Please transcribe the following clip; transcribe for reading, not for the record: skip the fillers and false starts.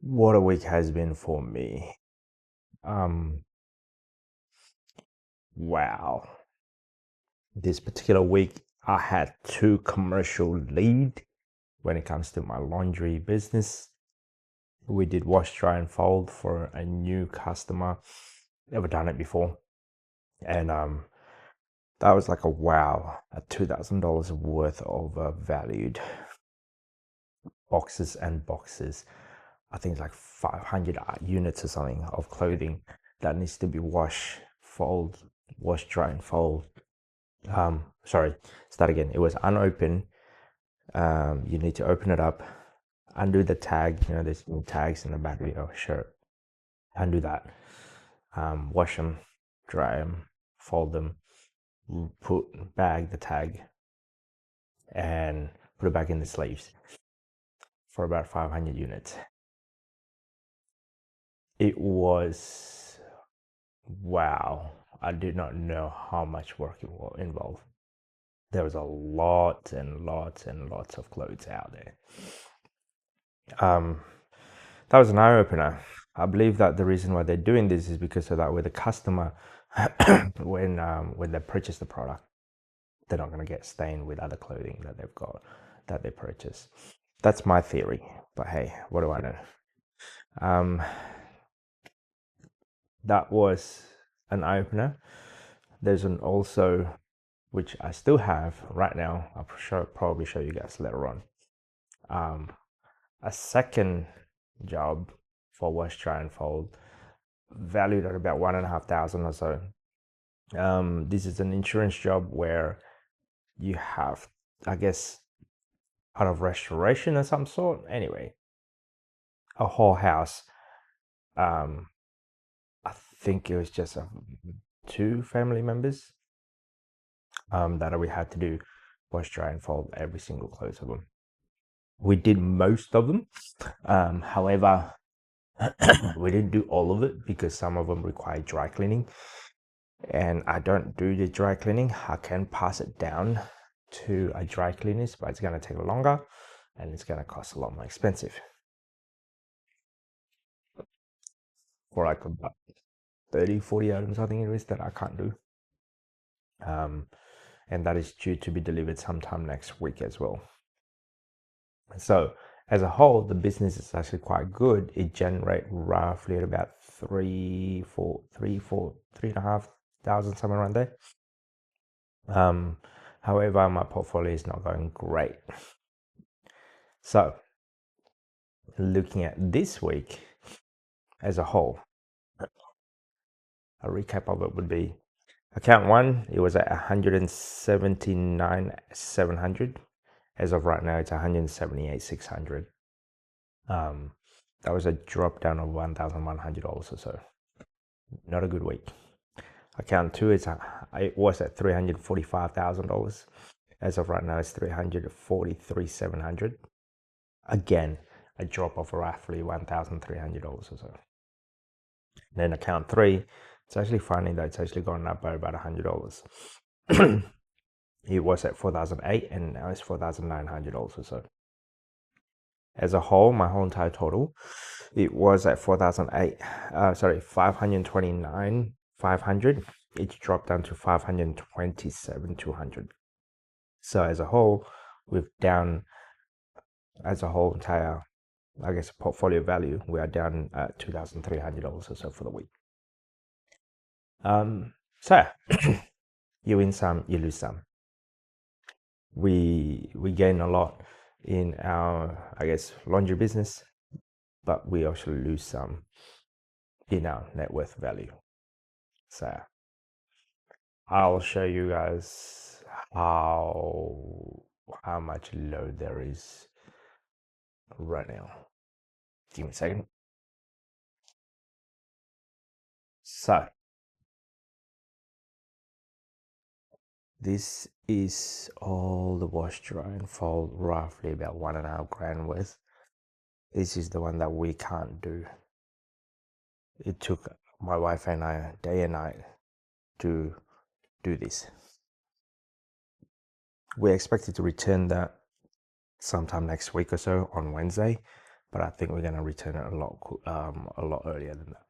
What a week has been for me. Um, wow. This particular week, I had two commercial lead when it comes to my laundry business. We did wash, dry, and fold for a new customer. Never done it before. And that was like a wow, at $2,000 worth of valued boxes and boxes. I think it's like 500 units or something of clothing that needs to be wash, dry, and fold. Sorry, start again. It was unopened. You need to open it up, undo the tag. There's tags in the back of your shirt. Undo that. Wash them, dry them, fold them, bag the tag, and put it back in the sleeves for about 500 units. It was wow. I did not know how much work it will involve. There was a lot and lots and lots of clothes out there. That was an eye opener. I believe that the reason why they're doing this is because so that with the customer, when they purchase the product, they're not going to get stained with other clothing that they've got that they purchase. That's my theory, but hey, what do I know? That was an eye opener. There's an also, which I still have right now. I'll probably show you guys later on. A second job for wash, dry, and fold, valued at about 1,500 or so. This is an insurance job where you have, I guess, out of restoration of some sort. Anyway, a whole house. I think it was just two family members that we had to do wash, dry, and fold every single clothes of them. We did most of them. However, we didn't do all of it because some of them require dry cleaning, and I don't do the dry cleaning. I can pass it down to a dry cleaners, but it's going to take longer and it's going to cost a lot more expensive for like about 30-40 items, I think it is, that I can't do. And that is due to be delivered sometime next week as well. So as a whole, the business is actually quite good. It generates roughly at about 3,500, somewhere around there. However, my portfolio is not going great. So looking at this week as a whole, a recap of it would be account one, it was at 179,700. As of right now, it's 178,600. That was a drop down of $1,100 or so. Not a good week. Account two it was at $345,000. As of right now, it's 343,700. Again, a drop of roughly $1,300 or so. Then account three, it's actually finding that it's actually gone up by about $100. It was at 4,008 and now it's 4,900 also. So as a whole, my whole entire total, it was at 529,500. It dropped down to 527,200. So as a whole, we've down, as a whole entire, I guess, portfolio value, we are down at $2,300 or so for the week. So you win some, you lose some. We gain a lot in our, I guess, laundry business, but we also lose some in our net worth value. So I'll show you guys how much load there is right now. Give me a second. So this is all the wash, dry, and fold, roughly about 1.5 grand worth. This is the one that we can't do. It took my wife and I day and night to do this. We're expected to return that sometime next week or so on Wednesday. but I think we're gonna return it a lot earlier than that.